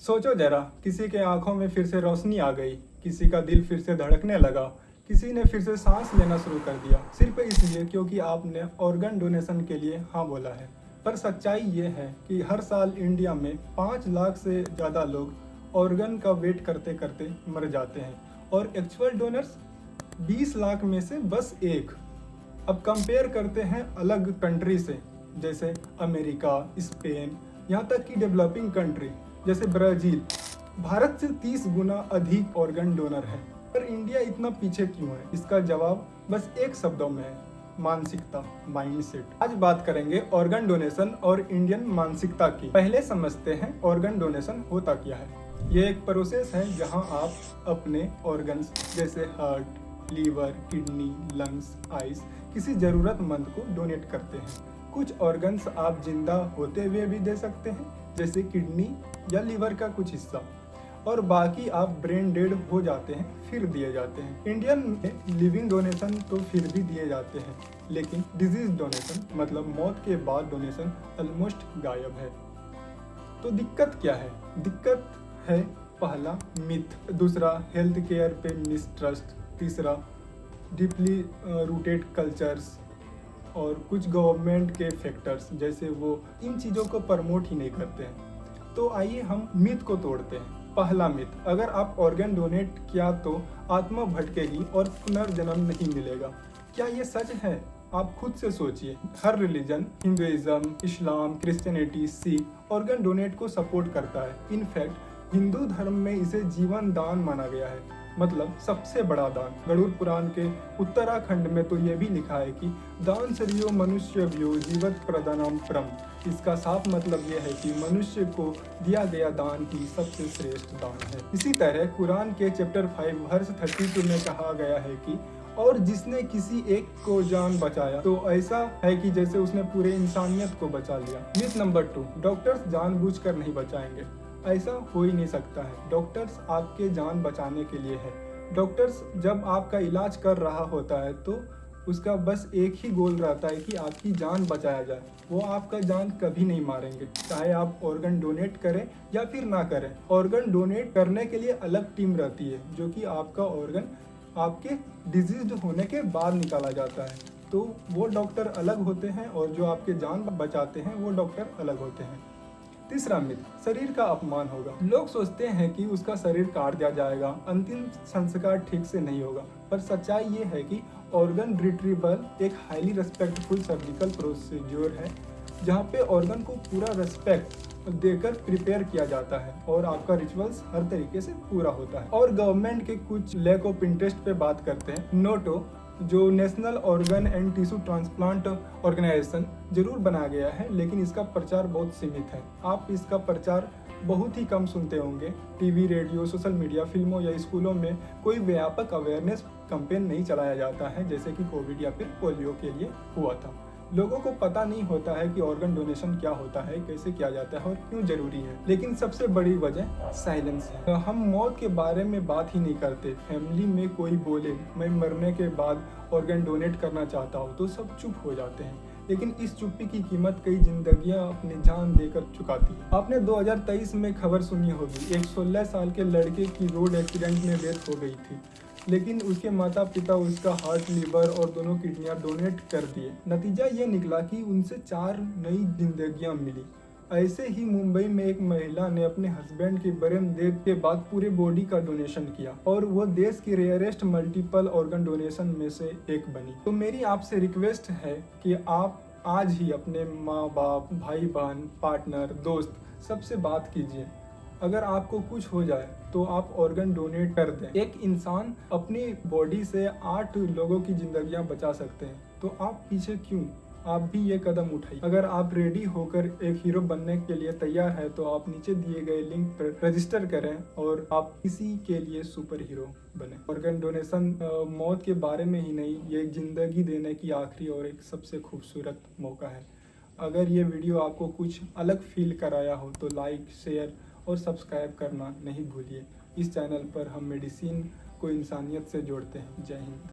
सोचो जरा, किसी के आंखों में फिर से रोशनी आ गई, किसी का दिल फिर से धड़कने लगा, किसी ने फिर से सांस लेना शुरू कर दिया, सिर्फ इसलिए क्योंकि आपने ऑर्गन डोनेशन के लिए हाँ बोला है। पर सच्चाई ये है कि हर साल इंडिया में 5 लाख से ज़्यादा लोग ऑर्गन का वेट करते करते मर जाते हैं और एक्चुअल डोनर्स 20 लाख में से बस एक। अब कंपेयर करते हैं अलग कंट्री से, जैसे अमेरिका, स्पेन, यहाँ तक कि डेवलपिंग कंट्री जैसे ब्राज़ील। भारत से 30 गुना अधिक ऑर्गन डोनर है, पर इंडिया इतना पीछे क्यों है? इसका जवाब बस एक शब्दों में है, मानसिकता, माइंडसेट। आज बात करेंगे ऑर्गन डोनेशन और इंडियन मानसिकता की। पहले समझते हैं ऑर्गन डोनेशन होता क्या है। ये एक प्रोसेस है जहां आप अपने ऑर्गन्स जैसे heart, liver, kidney, lungs, eyes किसी जरूरतमंद को डोनेट करते हैं। कुछ ऑर्गन्स आप जिंदा होते हुए भी दे सकते हैं, जैसे किडनी या लीवर का कुछ हिस्सा, और बाकी आप ब्रेन डेड हो जाते हैं फिर दिए जाते हैं। इंडियन में लिविंग डोनेशन तो फिर भी दिए जाते हैं, लेकिन डिजीज डोनेशन मतलब मौत के बाद डोनेशन ऑलमोस्ट गायब है। तो दिक्कत क्या है? दिक्कत है पहला मिथ, दूसरा हेल्थ केयर पे मिसट्रस्ट, तीसरा डीपली रूटेड कल्चर्स, और कुछ गवर्नमेंट के फैक्टर्स जैसे वो इन चीज़ों को प्रमोट ही नहीं करते हैं। तो आइए हम मिथ को तोड़ते हैं। पहला मिथ, अगर आप ऑर्गन डोनेट किया तो आत्मा भटकेगी और पुनर्जन्म नहीं मिलेगा। क्या ये सच है? आप खुद से सोचिए। हर रिलीजन, हिंदुइज्म, इस्लाम, क्रिश्चियनिटी, सिख ऑर्गन डोनेट को सपोर्ट करता है। इनफैक्ट हिंदू धर्म में इसे जीवन दान माना गया है, मतलब सबसे बड़ा दान। गरुड़ पुराण के उत्तराखंड में तो यह भी लिखा है कि दान श्रेयो मनुष्य व्यो जीवत प्रदानम परम। इसका साफ मतलब यह है कि मनुष्य को दिया गया दान ही सबसे श्रेष्ठ दान है। इसी तरह कुरान के चैप्टर 5 वर्स 32 में कहा गया है कि और जिसने किसी एक को जान बचाया तो ऐसा है कि जैसे उसने पूरे इंसानियत को बचा लिया। मिथ नंबर 2, डॉक्टर्स जानबूझकर नहीं बचाएंगे। ऐसा हो ही नहीं सकता है। डॉक्टर्स आपके जान बचाने के लिए है। डॉक्टर्स जब आपका इलाज कर रहा होता है तो उसका बस एक ही गोल रहता है कि आपकी जान बचाया जाए। वो आपका जान कभी नहीं मारेंगे, चाहे आप ऑर्गन डोनेट करें या फिर ना करें। ऑर्गन डोनेट करने के लिए अलग टीम रहती है, जो कि आपका ऑर्गन आपके डिजीज होने के बाद निकाला जाता है। तो वो डॉक्टर अलग होते हैं और जो आपके जान बचाते हैं वो डॉक्टर अलग होते हैं। तीसरा मिथ, शरीर का अपमान होगा। लोग सोचते हैं कि उसका शरीर काट दिया जाएगा, अंतिम संस्कार ठीक से नहीं होगा, पर सच्चाई ये है कि ऑर्गन रिट्रीवल एक हाईली रेस्पेक्टफुल सर्जिकल प्रोसीजर है, जहाँ पे ऑर्गन को पूरा रेस्पेक्ट देकर प्रिपेयर किया जाता है और आपका रिचुअल्स हर तरीके से पूरा होता है। और गवर्नमेंट के कुछ लैक ऑफ इंटरेस्ट पे बात करते हैं। नोटो, जो national organ and tissue transplant organisation जरूर बनाया गया है, लेकिन इसका प्रचार बहुत सीमित है। आप इसका प्रचार बहुत ही कम सुनते होंगे। टीवी, रेडियो, सोशल मीडिया, फिल्मों या स्कूलों में कोई व्यापक अवेयरनेस कैंपेन नहीं चलाया जाता है, जैसे कि कोविड या फिर पोलियो के लिए हुआ था। लोगों को पता नहीं होता है कि ऑर्गन डोनेशन क्या होता है, कैसे किया जाता है और क्यों जरूरी है। लेकिन सबसे बड़ी वजह साइलेंस है। हम मौत के बारे में बात ही नहीं करते। फैमिली में कोई बोले मैं मरने के बाद ऑर्गन डोनेट करना चाहता हूँ तो सब चुप हो जाते हैं, लेकिन इस चुप्पी की कीमत कई जिंदगियां अपनी जान देकर चुकाती है। आपने 2023 में खबर सुनी होगी, एक 16 साल के लड़के की रोड एक्सीडेंट में डेथ हो गई थी, लेकिन उसके माता पिता उसका हार्ट, लीवर और दोनों किडनियां डोनेट कर दिए। नतीजा ये निकला कि उनसे 4 नई जिंदगियां मिली। ऐसे ही मुंबई में एक महिला ने अपने हस्बैंड की ब्रेन डेथ के बाद पूरे बॉडी का डोनेशन किया और वो देश की रेयरेस्ट मल्टीपल ऑर्गन डोनेशन में से एक बनी। तो मेरी आपसे रिक्वेस्ट है कि आप आज ही अपने माँ बाप, भाई बहन, पार्टनर, दोस्त सबसे बात कीजिए। अगर आपको कुछ हो जाए तो आप ऑर्गन डोनेट कर दें। एक इंसान अपनी बॉडी से 8 लोगों की जिंदगियां बचा सकते हैं, तो आप पीछे क्यों? आप भी ये कदम उठाइए। अगर आप रेडी होकर एक हीरो बनने के लिए तैयार है तो आप नीचे दिए गए लिंक पर रजिस्टर करें और आप किसी के लिए सुपर हीरो बने। ऑर्गन डोनेशन मौत के बारे में ही नहीं, ये जिंदगी देने की आखिरी और एक सबसे खूबसूरत मौका है। अगर ये वीडियो आपको कुछ अलग फील कराया हो तो लाइक, शेयर और सब्सक्राइब करना नहीं भूलिए। इस चैनल पर हम मेडिसिन को इंसानियत से जोड़ते हैं। जय हिंद।